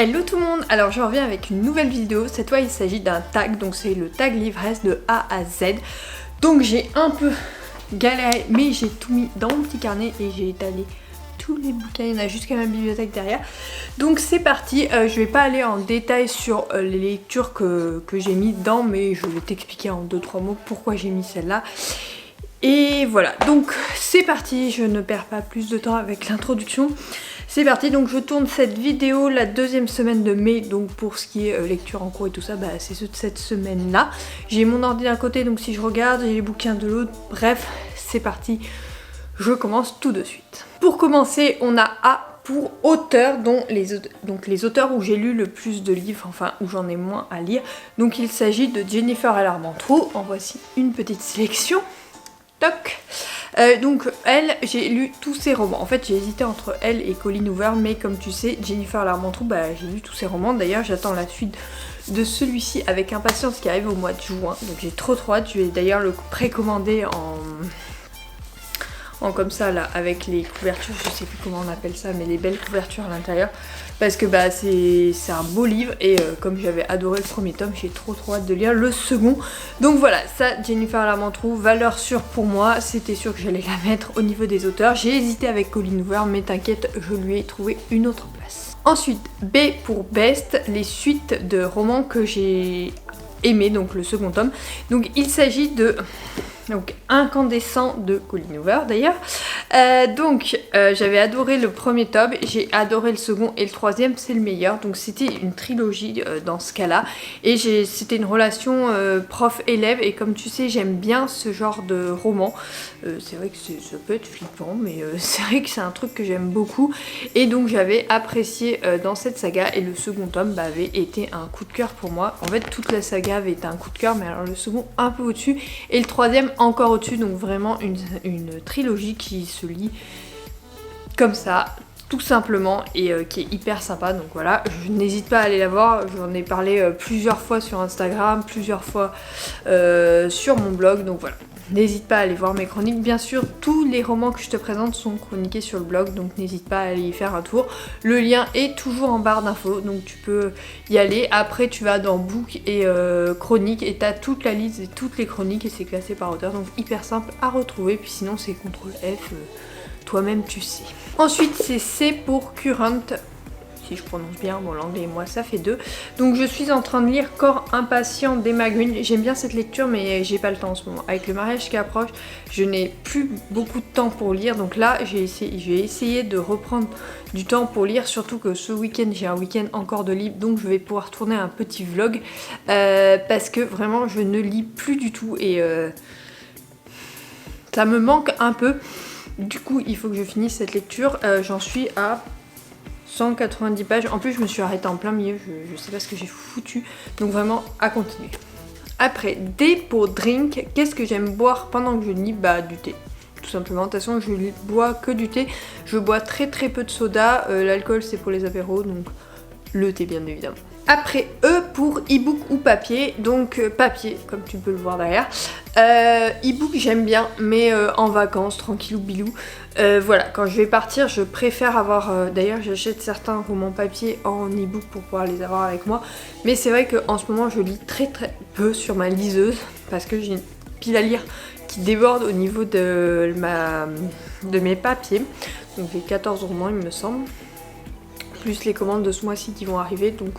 Hello tout le monde, alors je reviens avec une nouvelle vidéo. Cette fois il s'agit d'un tag, donc c'est le tag livresse de A à Z. Donc j'ai un peu galéré mais j'ai tout mis dans mon petit carnet et j'ai étalé tous les bouquins, il y en a jusqu'à ma bibliothèque derrière. Donc c'est parti, je vais pas aller en détail sur les lectures que j'ai mis dedans, mais je vais t'expliquer en 2-3 mots pourquoi j'ai mis celle-là. Et voilà, donc c'est parti, je ne perds pas plus de temps avec l'introduction. C'est parti, donc je tourne cette vidéo la deuxième semaine de mai, donc pour ce qui est lecture en cours et tout ça, bah, c'est ceux de cette semaine-là. J'ai mon ordi d'un côté, donc si je regarde, j'ai les bouquins de l'autre, bref, c'est parti, je commence tout de suite. Pour commencer, on a A pour auteur, donc les auteurs où j'ai lu le plus de livres, enfin où j'en ai moins à lire. Donc il s'agit de Jennifer Armentrout, en voici une petite sélection. Toc. Donc elle, j'ai lu tous ses romans. En fait j'ai hésité entre elle et Colleen Hoover, mais comme tu sais, Jennifer Armentrout, bah, j'ai lu tous ses romans. D'ailleurs j'attends la suite de celui-ci avec impatience qui arrive au mois de juin. Donc j'ai trop hâte, je vais d'ailleurs le précommander en comme ça là, avec les couvertures, je sais plus comment on appelle ça, mais les belles couvertures à l'intérieur. Parce que bah c'est un beau livre et comme j'avais adoré le premier tome, j'ai trop hâte de lire le second. Donc voilà, ça Jennifer Armentrout, valeur sûre pour moi, c'était sûr que j'allais la mettre au niveau des auteurs. J'ai hésité avec Colleen Hoover, mais t'inquiète, je lui ai trouvé une autre place. Ensuite, B pour Best, les suites de romans que j'ai aimé, donc le second tome. Donc il s'agit de... Donc Incandescent de Colleen Hoover d'ailleurs. J'avais adoré le premier tome, j'ai adoré le second et le troisième c'est le meilleur. Donc c'était une trilogie dans ce cas-là. Et c'était une relation prof-élève et comme tu sais j'aime bien ce genre de roman. C'est vrai que ça peut être flippant mais c'est vrai que c'est un truc que j'aime beaucoup. Et donc j'avais apprécié dans cette saga et le second tome avait été un coup de cœur pour moi. En fait toute la saga avait été un coup de cœur mais alors le second un peu au-dessus et le troisième encore au-dessus, donc vraiment une trilogie qui se lit comme ça, tout simplement, et qui est hyper sympa. Donc voilà, je n'hésite pas à aller la voir, j'en ai parlé plusieurs fois sur Instagram, plusieurs fois sur mon blog, donc voilà. N'hésite pas à aller voir mes chroniques. Bien sûr, tous les romans que je te présente sont chroniqués sur le blog, donc n'hésite pas à aller y faire un tour. Le lien est toujours en barre d'infos, donc tu peux y aller. Après, tu vas dans Book et Chroniques et tu as toute la liste et toutes les chroniques et c'est classé par auteur, donc hyper simple à retrouver. Puis sinon, c'est CTRL F, toi-même tu sais. Ensuite, c'est C pour Current. Si je prononce bien, bon l'anglais et moi ça fait 2. Donc je suis en train de lire Corps impatient d'Emma Green. J'aime bien cette lecture mais j'ai pas le temps en ce moment. Avec le mariage qui approche, je n'ai plus beaucoup de temps pour lire. Donc là j'ai essayé de reprendre du temps pour lire. Surtout que ce week-end j'ai un week-end encore de libre. Donc je vais pouvoir tourner un petit vlog. Parce que vraiment je ne lis plus du tout. Et ça me manque un peu. Du coup il faut que je finisse cette lecture. J'en suis à 190 pages, en plus je me suis arrêtée en plein milieu, je sais pas ce que j'ai foutu, donc vraiment à continuer. Après, D pour drink, qu'est-ce que j'aime boire pendant que je lis? Bah du thé, tout simplement. De toute façon je bois que du thé, je bois très peu de soda, l'alcool c'est pour les apéros, donc le thé bien évidemment. Après E pour e-book ou papier, donc papier comme tu peux le voir derrière. E-book j'aime bien mais en vacances, tranquillou bilou. Voilà, quand je vais partir je préfère avoir, d'ailleurs j'achète certains romans papier en e-book pour pouvoir les avoir avec moi. Mais c'est vrai qu'en ce moment je lis très peu sur ma liseuse parce que j'ai une pile à lire qui déborde au niveau de mes papiers. Donc j'ai 14 romans il me semble. Plus les commandes de ce mois-ci qui vont arriver, donc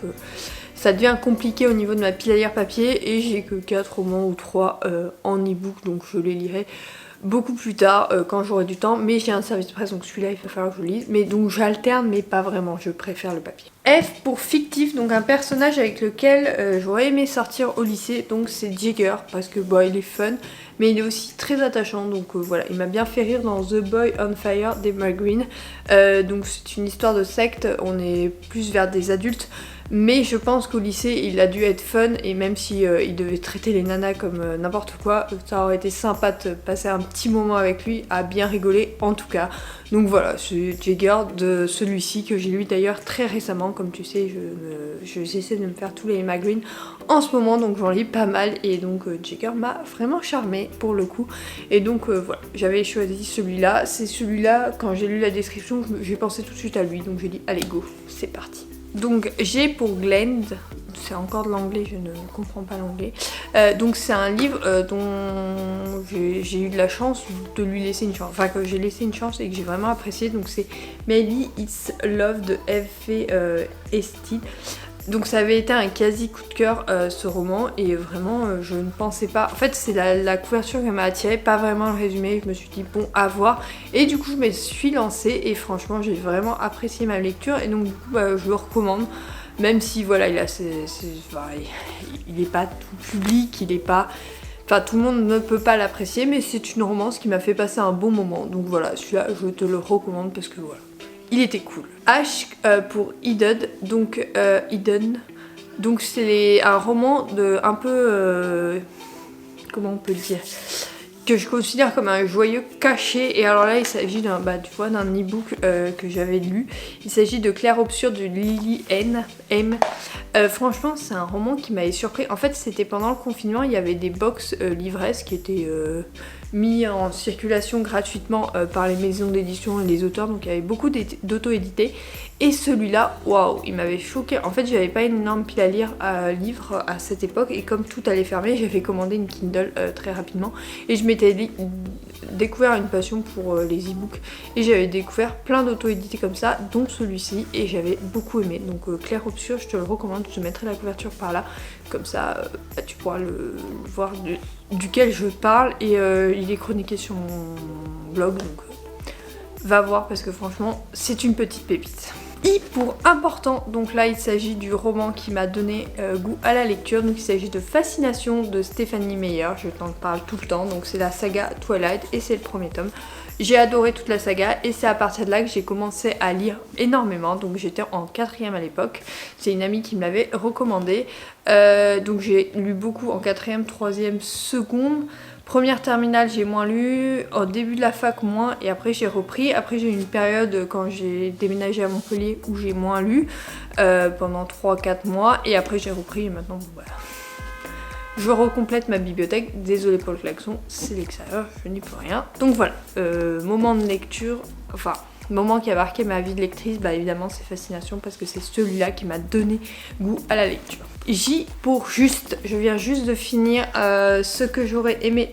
ça devient compliqué au niveau de ma pile à lire papier et j'ai que 4 romans ou 3 en e-book, donc je les lirai beaucoup plus tard quand j'aurai du temps, mais j'ai un service de presse donc celui-là il va falloir que je lise, mais donc j'alterne mais pas vraiment, je préfère le papier. F pour fictif, donc un personnage avec lequel j'aurais aimé sortir au lycée, donc c'est Jagger parce que bah, il est fun mais il est aussi très attachant, donc voilà, il m'a bien fait rire dans The Boy on Fire d'Emma Green. Donc c'est une histoire de secte, on est plus vers des adultes. Mais je pense qu'au lycée il a dû être fun et même si il devait traiter les nanas comme n'importe quoi, ça aurait été sympa de passer un petit moment avec lui, à bien rigoler en tout cas. Donc voilà, c'est Jagger de celui-ci que j'ai lu d'ailleurs très récemment, comme tu sais j'essaie de me faire tous les Emma Green en ce moment, donc j'en lis pas mal et donc Jagger m'a vraiment charmée pour le coup. Et donc voilà, j'avais choisi celui-là, c'est celui-là, quand j'ai lu la description j'ai pensé tout de suite à lui, donc j'ai dit allez go, c'est parti. Donc j'ai pour Glend, c'est encore de l'anglais, je ne comprends pas l'anglais. Donc c'est un livre dont j'ai eu de la chance de lui laisser une chance, enfin que j'ai laissé une chance et que j'ai vraiment apprécié. Donc c'est Maybe It's Love de F.V. Esti. Donc ça avait été un quasi coup de cœur ce roman et vraiment je ne pensais pas, en fait c'est la couverture qui m'a attirée, pas vraiment le résumé, je me suis dit bon à voir et du coup je me suis lancée et franchement j'ai vraiment apprécié ma lecture et donc du coup je le recommande, même si voilà il est pas tout public, il est pas... Enfin, tout le monde ne peut pas l'apprécier, mais c'est une romance qui m'a fait passer un bon moment. Donc voilà, celui-là, je te le recommande parce que voilà, il était cool. H pour Eden, donc Eden. Donc c'est un roman de un peu... comment on peut le dire, que je considère comme un joyeux caché. Et alors là il s'agit d'un e-book que j'avais lu. Il s'agit de Claire Obscure de Lily M. Franchement c'est un roman qui m'avait surpris. En fait c'était pendant le confinement, il y avait des box livresses qui étaient mis en circulation gratuitement par les maisons d'édition et les auteurs, donc il y avait beaucoup d'auto-édités. Et celui-là, waouh, il m'avait choqué. En fait, j'avais pas une énorme pile à livres à cette époque, et comme tout allait fermer, j'avais commandé une Kindle très rapidement. Et je m'étais découvert une passion pour les e-books, et j'avais découvert plein d'auto-édités comme ça, dont celui-ci, et j'avais beaucoup aimé. Donc Claire Obscure, je te le recommande, je te mettrai la couverture par là, comme ça tu pourras le voir duquel je parle, et il est chroniqué sur mon blog, donc va voir parce que franchement c'est une petite pépite. I pour important, donc là il s'agit du roman qui m'a donné goût à la lecture, donc il s'agit de Fascination de Stephanie Meyer, je t'en parle tout le temps, donc c'est la saga Twilight et c'est le premier tome. J'ai adoré toute la saga et c'est à partir de là que j'ai commencé à lire énormément, donc j'étais en 4ème à l'époque, c'est une amie qui me l'avait recommandé, donc j'ai lu beaucoup en 4ème, 3ème, seconde. Première terminale j'ai moins lu, au début de la fac moins, et après j'ai repris. Après j'ai eu une période quand j'ai déménagé à Montpellier où j'ai moins lu pendant 3-4 mois, et après j'ai repris et maintenant bon, voilà. Je recomplète ma bibliothèque, désolée pour le klaxon, c'est l'extérieur, je n'y peux rien. Donc voilà, moment de lecture, enfin moment qui a marqué ma vie de lectrice, bah évidemment c'est Fascination parce que c'est celui-là qui m'a donné goût à la lecture. J pour juste, je viens juste de finir ce que j'aurais aimé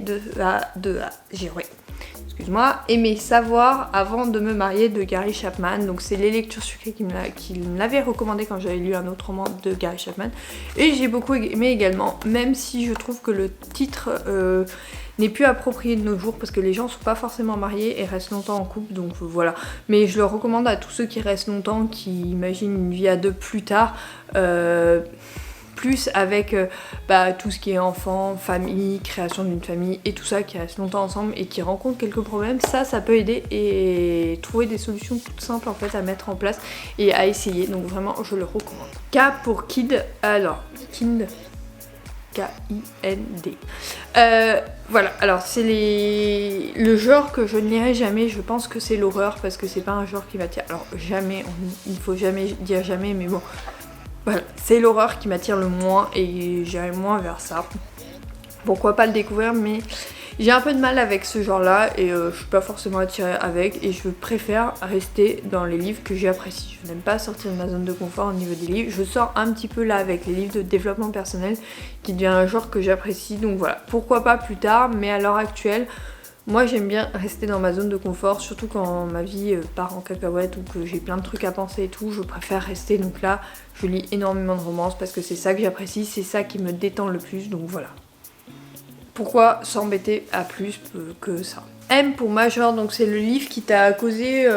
aimer savoir avant de me marier de Gary Chapman. Donc c'est Les Lectures Sucrées qui me l'avait recommandé quand j'avais lu un autre roman de Gary Chapman. Et j'ai beaucoup aimé également, même si je trouve que le titre n'est plus approprié de nos jours parce que les gens sont pas forcément mariés et restent longtemps en couple, donc voilà. Mais je le recommande à tous ceux qui restent longtemps, qui imaginent une vie à deux plus tard, plus avec tout ce qui est enfant, famille, création d'une famille et tout ça, qui restent longtemps ensemble et qui rencontrent quelques problèmes. Ça peut aider et trouver des solutions toutes simples en fait à mettre en place et à essayer, donc vraiment je le recommande. K pour Kid, alors Kind, K-I-N-D. Voilà, alors c'est le genre que je ne lirai jamais, je pense que c'est l'horreur parce que c'est pas un genre qui m'attire. Alors jamais, il faut jamais dire jamais, mais bon, voilà, c'est l'horreur qui m'attire le moins et j'irai moins vers ça. Pourquoi pas le découvrir, mais j'ai un peu de mal avec ce genre là et je suis pas forcément attirée avec, et je préfère rester dans les livres que j'apprécie. Je n'aime pas sortir de ma zone de confort au niveau des livres. Je sors un petit peu là avec les livres de développement personnel qui devient un genre que j'apprécie, donc voilà, pourquoi pas plus tard, mais à l'heure actuelle moi j'aime bien rester dans ma zone de confort, surtout quand ma vie part en cacahuète ou que j'ai plein de trucs à penser et tout, je préfère rester. Donc là je lis énormément de romances parce que c'est ça que j'apprécie, c'est ça qui me détend le plus, donc voilà. Pourquoi s'embêter à plus que ça. M pour Major, donc c'est le livre qui t'a causé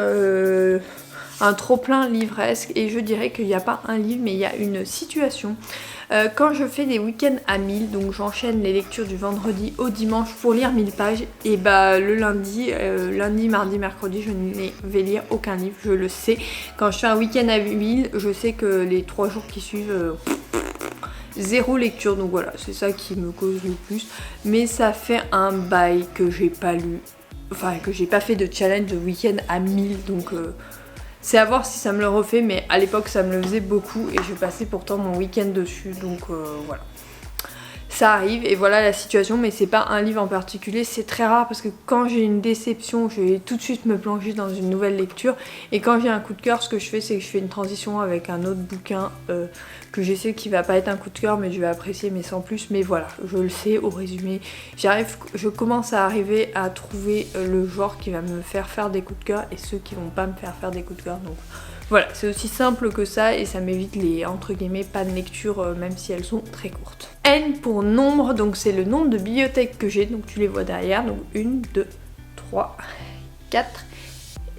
un trop plein livresque, et je dirais qu'il n'y a pas un livre mais il y a une situation. Quand je fais des week-ends à 1000, donc j'enchaîne les lectures du vendredi au dimanche pour lire 1000 pages, et le lundi, mardi, mercredi, je ne vais lire aucun livre, je le sais. Quand je fais un week-end à 1000, je sais que les 3 jours qui suivent, zéro lecture, donc voilà, c'est ça qui me cause le plus. Mais ça fait un bail que j'ai pas lu, enfin que j'ai pas fait de challenge de week-end à 1000, donc c'est à voir si ça me le refait, mais à l'époque ça me le faisait beaucoup et je passais pourtant mon week-end dessus, donc voilà. ça arrive et voilà la situation, mais c'est pas un livre en particulier, c'est très rare parce que quand j'ai une déception, je vais tout de suite me plonger dans une nouvelle lecture, et quand j'ai un coup de cœur, ce que je fais, c'est que je fais une transition avec un autre bouquin que je sais qui va pas être un coup de cœur, mais je vais apprécier, mais sans plus. Mais voilà, je le sais, au résumé, je commence à arriver à trouver le genre qui va me faire des coups de cœur et ceux qui vont pas me faire des coups de cœur. Donc voilà, c'est aussi simple que ça et ça m'évite les entre guillemets pas de lecture même si elles sont très courtes. N pour nombre, donc c'est le nombre de bibliothèques que j'ai, donc tu les vois derrière, donc 1, 2, 3, 4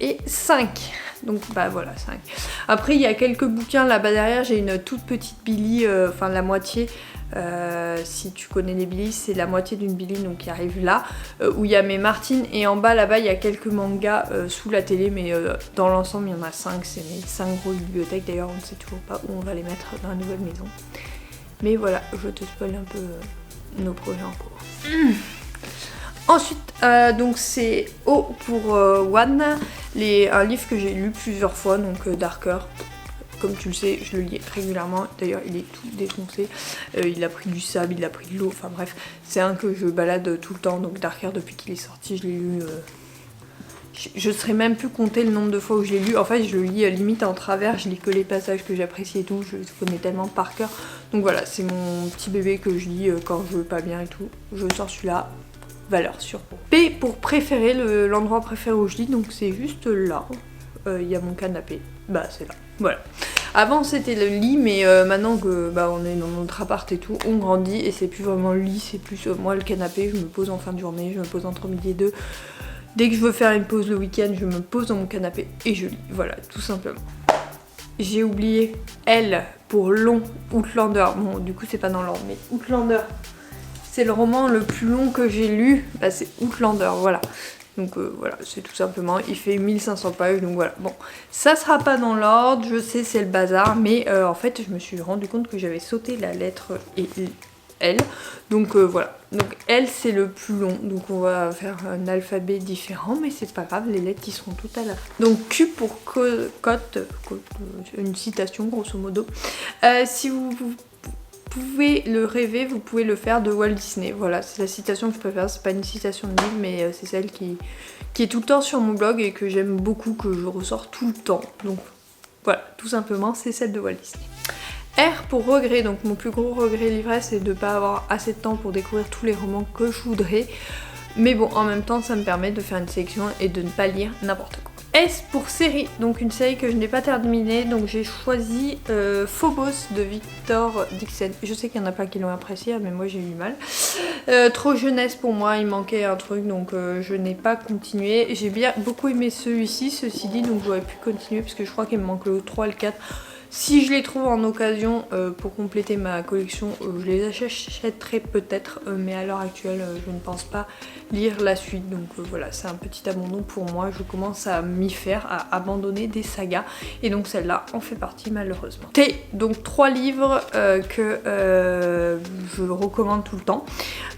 et 5. Donc bah voilà, 5. Après il y a quelques bouquins là-bas derrière, j'ai une toute petite Billy, enfin la moitié. Si tu connais les Billy, c'est la moitié d'une Billy donc qui arrive là, où il y a mes Martine, et en bas là-bas il y a quelques mangas sous la télé, mais dans l'ensemble il y en a 5, c'est mes 5 grosses bibliothèques. D'ailleurs on ne sait toujours pas où on va les mettre dans la nouvelle maison. Mais voilà, je te spoil un peu nos projets en cours. Ensuite, donc c'est O pour One, un livre que j'ai lu plusieurs fois, donc Darker. Comme tu le sais, je le lis régulièrement. D'ailleurs, il est tout défoncé. Il a pris du sable, il a pris de l'eau. Enfin bref, c'est un que je balade tout le temps. Donc Darker, depuis qu'il est sorti, je l'ai lu. Je ne saurais même plus compter le nombre de fois où je l'ai lu. En fait, je le lis limite en travers. Je lis que les passages que j'apprécie et tout. Je le connais tellement par cœur. Donc voilà, c'est mon petit bébé que je lis quand je veux pas bien et tout. Je sors celui-là. Valeur sûre. P pour préférer, l'endroit préféré où je lis. Donc c'est juste là. Il y a mon canapé. Bah c'est là. Voilà. Avant c'était le lit, mais maintenant que on est dans notre appart et tout, on grandit et c'est plus vraiment le lit, c'est plus moi le canapé. Je me pose en fin de journée, je me pose entre midi et deux. Dès que je veux faire une pause le week-end, je me pose dans mon canapé et je lis. Voilà, tout simplement. J'ai oublié L pour long, Outlander. Bon, du coup c'est pas dans l'ordre, mais Outlander, c'est le roman le plus long que j'ai lu. Bah c'est Outlander, voilà. Donc voilà, c'est tout simplement, il fait 1500 pages, donc voilà. Bon, ça sera pas dans l'ordre, je sais c'est le bazar, mais en fait je me suis rendu compte que j'avais sauté la lettre et L. Donc voilà, donc L c'est le plus long, donc on va faire un alphabet différent, mais c'est pas grave, les lettres qui seront toutes à la fin. Donc Q pour cote, une citation grosso modo. Si vous pouvez le rêver, vous pouvez le faire, de Walt Disney. Voilà, c'est la citation que je préfère, c'est pas une citation de livre, mais c'est celle qui est tout le temps sur mon blog et que j'aime beaucoup, que je ressors tout le temps. Donc voilà, tout simplement, c'est celle de Walt Disney. R pour regret, donc mon plus gros regret l'ivresse, c'est de ne pas avoir assez de temps pour découvrir tous les romans que je voudrais. Mais bon, en même temps, ça me permet de faire une sélection et de ne pas lire n'importe quoi. S pour série, donc une série que je n'ai pas terminée, donc j'ai choisi Phobos de Victor Dixon. Je sais qu'il y en a plein qui l'ont apprécié, mais moi j'ai eu du mal. Trop jeunesse pour moi, il manquait un truc, donc je n'ai pas continué. J'ai beaucoup aimé celui-ci, ceci dit, donc j'aurais pu continuer parce que je crois qu'il me manque le 3 et le 4. Si je les trouve en occasion pour compléter ma collection, je les achèterai peut-être, mais à l'heure actuelle, je ne pense pas lire la suite. Donc voilà, c'est un petit abandon pour moi. Je commence à m'y faire, à abandonner des sagas. Et donc celle-là en fait partie malheureusement. T, donc 3 livres que je recommande tout le temps.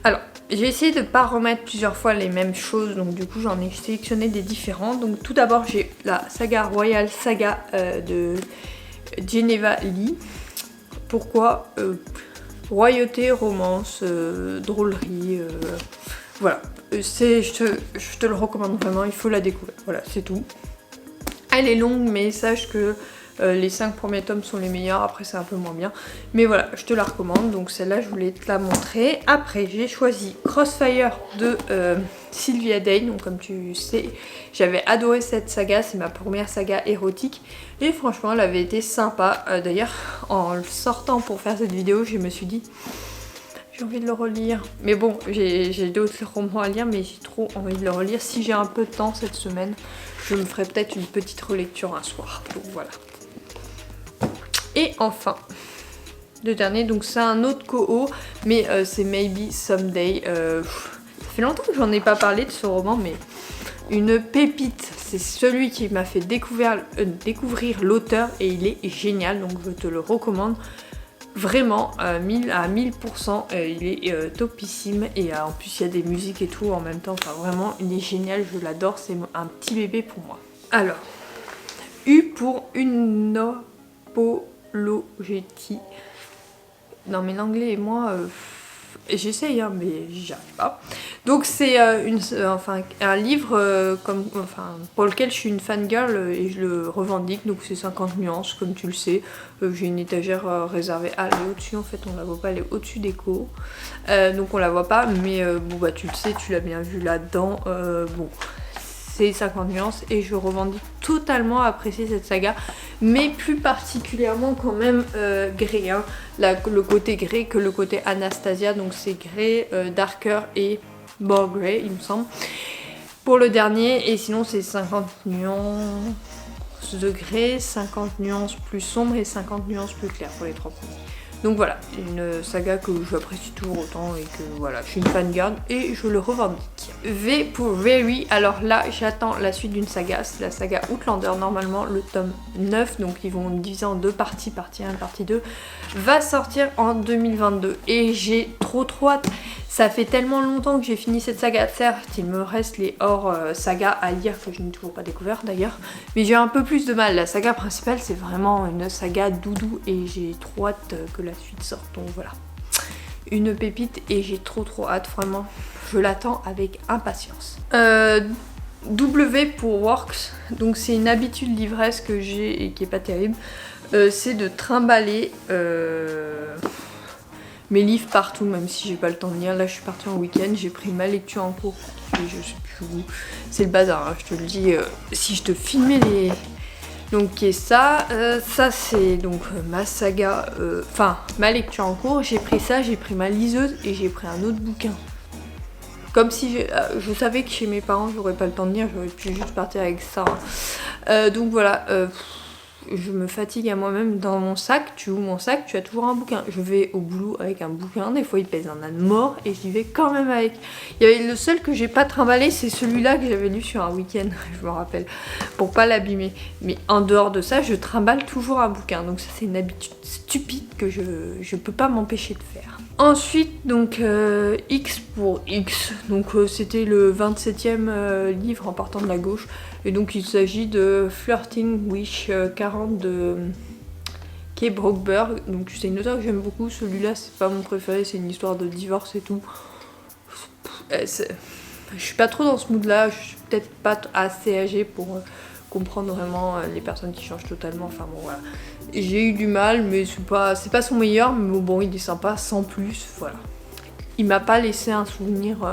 Alors, j'ai essayé de ne pas remettre plusieurs fois les mêmes choses, donc du coup j'en ai sélectionné des différents. Donc tout d'abord j'ai la saga Royal Saga de Geneva Lee. Pourquoi royauté, romance, drôlerie, voilà. Je te le recommande vraiment, il faut la découvrir. Voilà, c'est tout. Elle est longue, mais sache que les 5 premiers tomes sont les meilleurs, après c'est un peu moins bien. Mais voilà, je te la recommande, donc celle-là je voulais te la montrer. Après j'ai choisi Crossfire de Sylvia Day, donc comme tu sais, j'avais adoré cette saga, c'est ma première saga érotique. Et franchement elle avait été sympa. D'ailleurs en sortant pour faire cette vidéo, je me suis dit j'ai envie de le relire. Mais bon, j'ai d'autres romans à lire, mais j'ai trop envie de le relire. Si j'ai un peu de temps cette semaine, je me ferai peut-être une petite relecture un soir. Donc voilà. Et enfin, le dernier, donc c'est un autre co-o, mais c'est Maybe Someday. Ça fait longtemps que j'en ai pas parlé de ce roman, mais une pépite. C'est celui qui m'a fait découvrir l'auteur et il est génial, donc je te le recommande. Vraiment, à 1000%, il est topissime et en plus il y a des musiques et tout en même temps. Enfin vraiment, il est génial, je l'adore, c'est un petit bébé pour moi. Alors, U pour Unapologetti. Non mais l'anglais et moi, j'essaye hein, mais j'y arrive pas. Donc c'est un livre pour lequel je suis une fangirl et je le revendique. Donc c'est 50 nuances comme tu le sais. J'ai une étagère réservée. Ah, elle est au-dessus en fait, on la voit pas, elle est au-dessus des co. Donc on la voit pas, mais bon bah tu le sais, tu l'as bien vu là-dedans. Bon, c'est 50 nuances et je revendique totalement apprécier cette saga, mais plus particulièrement quand même Grey, hein. Le côté Grey que le côté Anastasia, donc c'est Grey, Darker et More Grey il me semble pour le dernier, et sinon c'est 50 nuances de Grey, 50 nuances plus sombres et 50 nuances plus claires pour les 3 premiers. Donc voilà, une saga que j'apprécie toujours autant et que voilà, je suis une fangirl et je le revendique. V pour Very, alors là j'attends la suite d'une saga, c'est la saga Outlander, normalement le tome 9, donc ils vont diviser en 2 parties, partie 1, partie 2, va sortir en 2022 et j'ai trop hâte. Ça fait tellement longtemps que j'ai fini cette saga, certes il me reste les hors saga à lire que je n'ai toujours pas découvert d'ailleurs, mais j'ai un peu plus de mal. La saga principale c'est vraiment une saga doudou et j'ai trop hâte que la suite sorte, donc voilà. Une pépite et j'ai trop hâte, vraiment, je l'attends avec impatience. W pour Works, donc c'est une habitude livresse que j'ai et qui est pas terrible, c'est de trimballer mes livres partout, même si j'ai pas le temps de lire. Là je suis partie en week-end, j'ai pris ma lecture en cours, et je sais plus où, c'est le bazar, hein, je te le dis, si je te filmais les... Donc qui est ça, ça c'est donc ma saga, ma lecture en cours, j'ai pris ça, j'ai pris ma liseuse et j'ai pris un autre bouquin. Comme si je savais que chez mes parents j'aurais pas le temps de lire, j'aurais pu juste partir avec ça. Donc voilà, je me fatigue à moi-même. Dans mon sac, tu ouvres mon sac, tu as toujours un bouquin. Je vais au boulot avec un bouquin, des fois il pèse un âne mort et j'y vais quand même avec. Il y avait le seul que j'ai pas trimballé, c'est celui-là que j'avais lu sur un week-end, je me rappelle, pour pas l'abîmer. Mais en dehors de ça, je trimballe toujours un bouquin. Donc ça c'est une habitude stupide que je peux pas m'empêcher de faire. Ensuite, donc X pour X, donc c'était le 27e livre en partant de la gauche, et donc il s'agit de Flirting Wish 40 de Kay Brockberg. Donc c'est une auteure que j'aime beaucoup, celui-là c'est pas mon préféré, c'est une histoire de divorce et tout. Je suis pas trop dans ce mood là, je suis peut-être pas assez âgée pour comprendre vraiment les personnes qui changent totalement, enfin bon voilà. J'ai eu du mal, mais c'est pas son meilleur, mais bon il est sympa sans plus, voilà. Il m'a pas laissé un souvenir,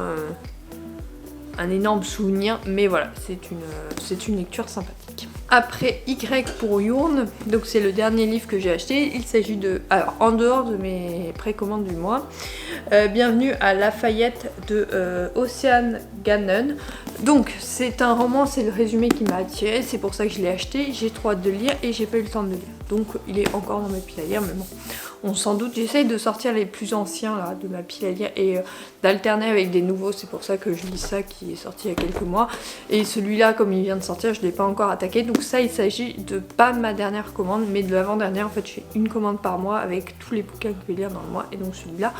un énorme souvenir, mais voilà, c'est une lecture sympathique. Après Y pour Yourn, donc c'est le dernier livre que j'ai acheté, il s'agit de, alors en dehors de mes précommandes du mois, Bienvenue à Lafayette de Ocean Gannon. Donc c'est un roman, c'est le résumé qui m'a attiré, c'est pour ça que je l'ai acheté, j'ai trop hâte de le lire et j'ai pas eu le temps de le lire. Donc il est encore dans ma pile à lire, mais bon, on s'en doute, j'essaye de sortir les plus anciens là, de ma pile à lire et d'alterner avec des nouveaux, c'est pour ça que je lis ça qui est sorti il y a quelques mois. Et celui-là, comme il vient de sortir, je l'ai pas encore attaqué, donc ça il s'agit de pas de ma dernière commande, mais de l'avant-dernière. En fait je fais une commande par mois avec tous les bouquins que je vais lire dans le mois, et donc celui-là,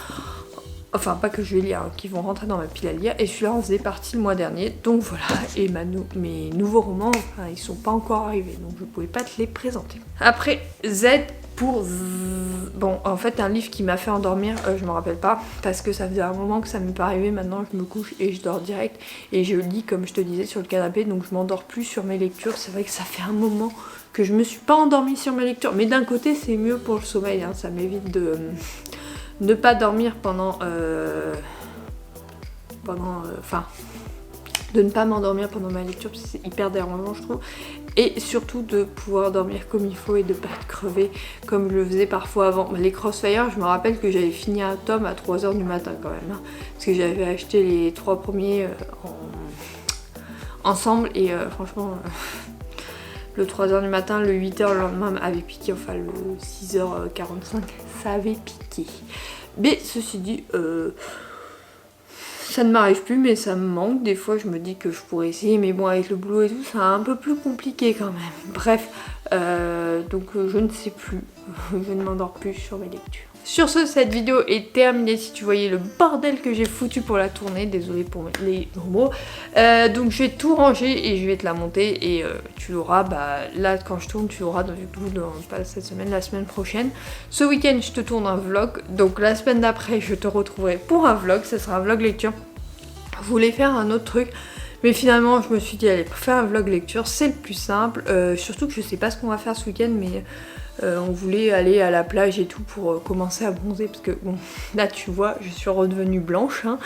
enfin pas que je vais lire, hein, qui vont rentrer dans ma pile à lire, et celui-là en faisait partie le mois dernier, donc voilà. Et mes nouveaux romans, enfin, ils sont pas encore arrivés, donc je pouvais pas te les présenter. Après Z pour bon, en fait un livre qui m'a fait endormir, je me rappelle pas, parce que ça faisait un moment que ça m'est pas arrivé. Maintenant je me couche et je dors direct, et je lis comme je te disais sur le canapé, donc je m'endors plus sur mes lectures. C'est vrai que ça fait un moment que je me suis pas endormie sur mes lectures, mais d'un côté c'est mieux pour le sommeil, hein, ça m'évite de ne pas dormir de ne pas m'endormir pendant ma lecture, parce que c'est hyper dérangeant je trouve, et surtout de pouvoir dormir comme il faut et de pas être crevé comme je le faisais parfois avant. Les Crossfire, je me rappelle que j'avais fini un tome à 3h du matin quand même, hein, parce que j'avais acheté les 3 premiers ensemble, et franchement le 3h du matin, le 8h le lendemain avait piqué, enfin le 6h45 ça avait piqué. Mais ceci dit, ça ne m'arrive plus, mais ça me manque. Des fois je me dis que je pourrais essayer, mais bon avec le boulot et tout c'est un peu plus compliqué quand même. Bref, donc je ne sais plus, je ne m'endors plus sur mes lectures. Sur ce, cette vidéo est terminée. Si tu voyais le bordel que j'ai foutu pour la tournée, désolée pour les gros mots. Donc je vais tout ranger et je vais te la monter et tu l'auras, là quand je tourne, tu l'auras pas cette semaine, la semaine prochaine. Ce week-end, je te tourne un vlog. Donc la semaine d'après, je te retrouverai pour un vlog. Ce sera un vlog lecture. Je voulais faire un autre truc. Mais finalement, je me suis dit, allez, pour faire un vlog lecture, c'est le plus simple. Surtout que je sais pas ce qu'on va faire ce week-end, mais on voulait aller à la plage et tout pour commencer à bronzer. Parce que, bon, là, tu vois, je suis redevenue blanche. Hein.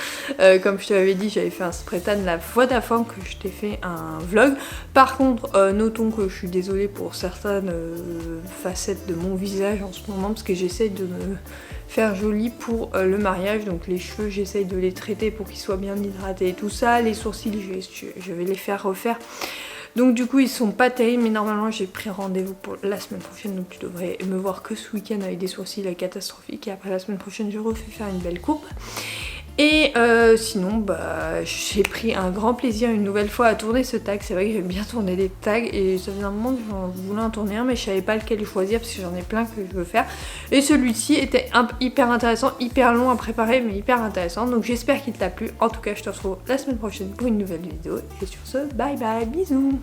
Comme je te l'avais dit, j'avais fait un spray tan la fois d'avant que je t'ai fait un vlog. Par contre, notons que je suis désolée pour certaines facettes de mon visage en ce moment, parce que j'essaie de me faire jolie pour le mariage. Donc les cheveux, j'essaye de les traiter pour qu'ils soient bien hydratés et tout ça. Les sourcils, je vais les faire refaire. Donc du coup ils sont pas terribles, mais normalement j'ai pris rendez-vous pour la semaine prochaine, donc tu devrais me voir que ce week-end avec des sourcils catastrophiques, et après la semaine prochaine je refais faire une belle coupe. Et sinon j'ai pris un grand plaisir une nouvelle fois à tourner ce tag. C'est vrai que j'aime bien tourner des tags et ça faisait un moment que j'en voulais en tourner un, mais je savais pas lequel choisir parce que j'en ai plein que je veux faire. Et celui-ci était hyper intéressant, hyper long à préparer mais hyper intéressant. Donc j'espère qu'il t'a plu. En tout cas je te retrouve la semaine prochaine pour une nouvelle vidéo. Et sur ce, bye bye, bisous.